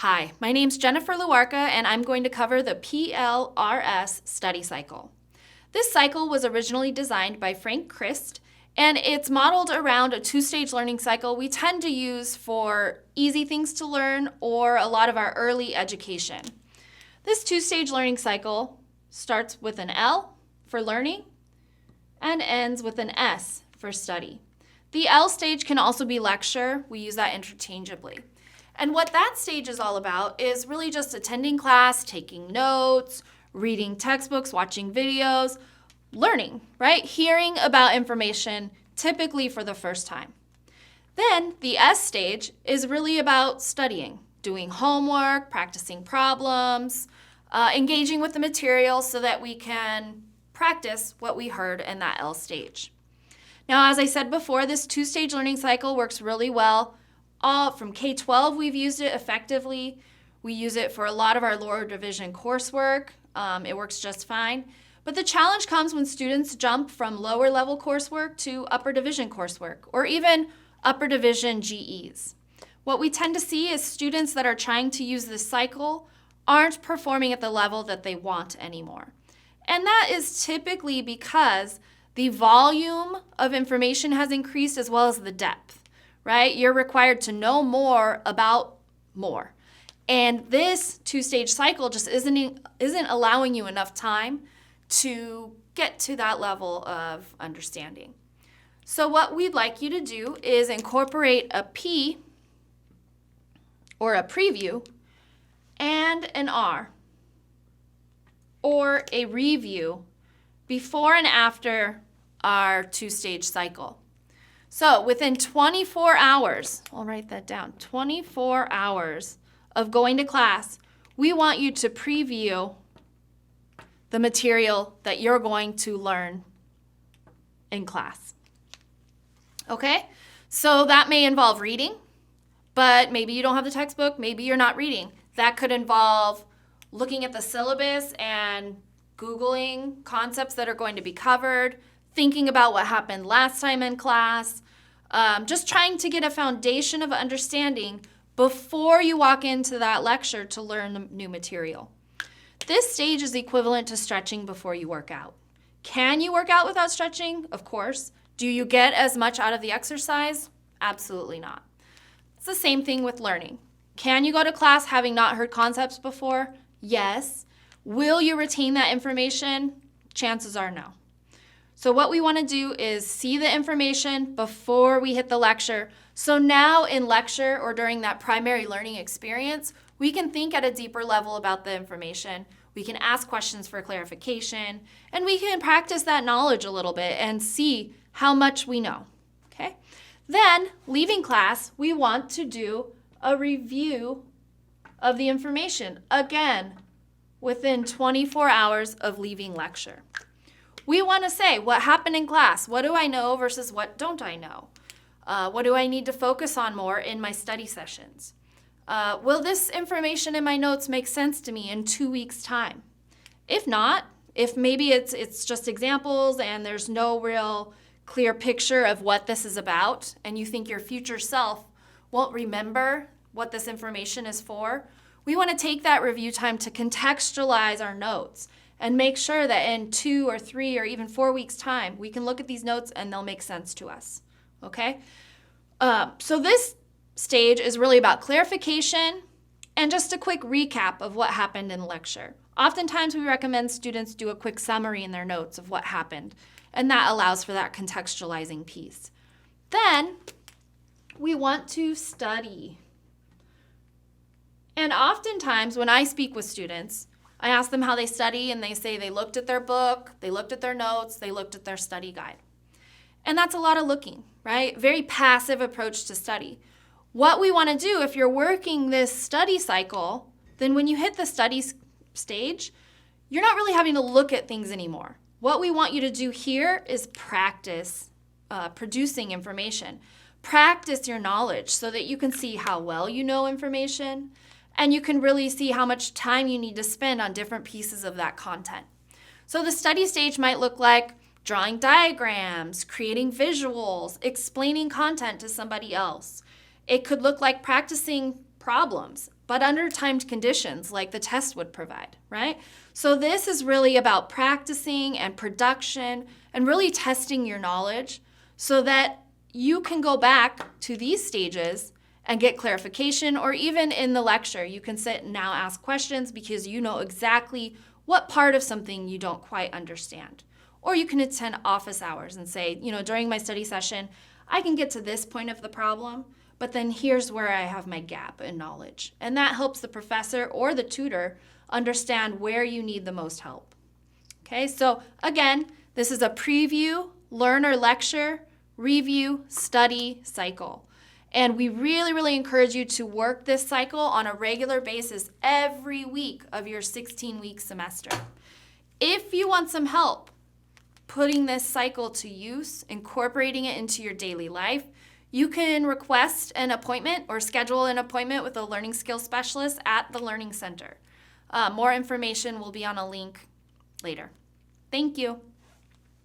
Hi, my name's Jennifer Luarca, and I'm going to cover the PLRS study cycle. This cycle was originally designed by Frank Christ, and it's modeled around a two-stage learning cycle we tend to use for easy things to learn or a lot of our early education. This two-stage learning cycle starts with an L for learning and ends with an S for study. The L stage can also be lecture. We use that interchangeably. And what that stage is all about is really just attending class, taking notes, reading textbooks, watching videos, learning, right? Hearing about information, typically for the first time. Then the S stage is really about studying, doing homework, practicing problems, engaging with the material so that we can practice what we heard in that L stage. Now, as I said before, this two-stage learning cycle works really well. From K-12, we've used it effectively. We use it for a lot of our lower division coursework. It works just fine. But the challenge comes when students jump from lower level coursework to upper division coursework, or even upper division GEs. What we tend to see is students that are trying to use this cycle aren't performing at the level that they want anymore. And that is typically because the volume of information has increased as well as the depth. Right? You're required to know more about more. And this two-stage cycle just isn't allowing you enough time to get to that level of understanding. So what we'd like you to do is incorporate a P, or a preview, and an R, or a review, before and after our two-stage cycle. So within 24 hours, I'll write that down, 24 hours of going to class, we want you to preview the material that you're going to learn in class. Okay? So that may involve reading, but maybe you don't have the textbook, maybe you're not reading. That could involve looking at the syllabus and Googling concepts that are going to be covered, thinking about what happened last time in class, just trying to get a foundation of understanding before you walk into that lecture to learn the new material. This stage is equivalent to stretching before you work out. Can you work out without stretching? Of course. Do you get as much out of the exercise? Absolutely not. It's the same thing with learning. Can you go to class having not heard concepts before? Yes. Will you retain that information? Chances are no. So what we want to do is see the information before we hit the lecture. So now in lecture or during that primary learning experience, we can think at a deeper level about the information. We can ask questions for clarification, and we can practice that knowledge a little bit and see how much we know. Okay? Then, leaving class, we want to do a review of the information, again, within 24 hours of leaving lecture. We want to say what happened in class. What do I know versus what don't I know? What do I need to focus on more in my study sessions? Will this information in my notes make sense to me in 2 weeks' time? If not, if maybe it's just examples and there's no real clear picture of what this is about, and you think your future self won't remember what this information is for, we want to take that review time to contextualize our notes and make sure that in 2 or 3 or even 4 weeks' time, we can look at these notes and they'll make sense to us, okay? So this stage is really about clarification and just a quick recap of what happened in the lecture. Oftentimes, we recommend students do a quick summary in their notes of what happened, and that allows for that contextualizing piece. Then, we want to study. And oftentimes, when I speak with students, I ask them how they study, and they say they looked at their book, they looked at their notes, they looked at their study guide. And that's a lot of looking, right? Very passive approach to study. What we want to do, if you're working this study cycle, then when you hit the study stage, you're not really having to look at things anymore. What we want you to do here is practice producing information. Practice your knowledge so that you can see how well you know information, and you can really see how much time you need to spend on different pieces of that content. So the study stage might look like drawing diagrams, creating visuals, explaining content to somebody else. It could look like practicing problems, but under timed conditions like the test would provide, right? So this is really about practicing and production and really testing your knowledge so that you can go back to these stages and get clarification, or even in the lecture, you can sit and now ask questions because you know exactly what part of something you don't quite understand. Or you can attend office hours and say, during my study session, I can get to this point of the problem, but then here's where I have my gap in knowledge. And that helps the professor or the tutor understand where you need the most help. Okay, so again, this is a preview, learner lecture, review, study cycle. And we really, really encourage you to work this cycle on a regular basis every week of your 16-week semester. If you want some help putting this cycle to use, incorporating it into your daily life, you can request an appointment or schedule an appointment with a learning skills specialist at the Learning Center. More information will be on a link later. Thank you.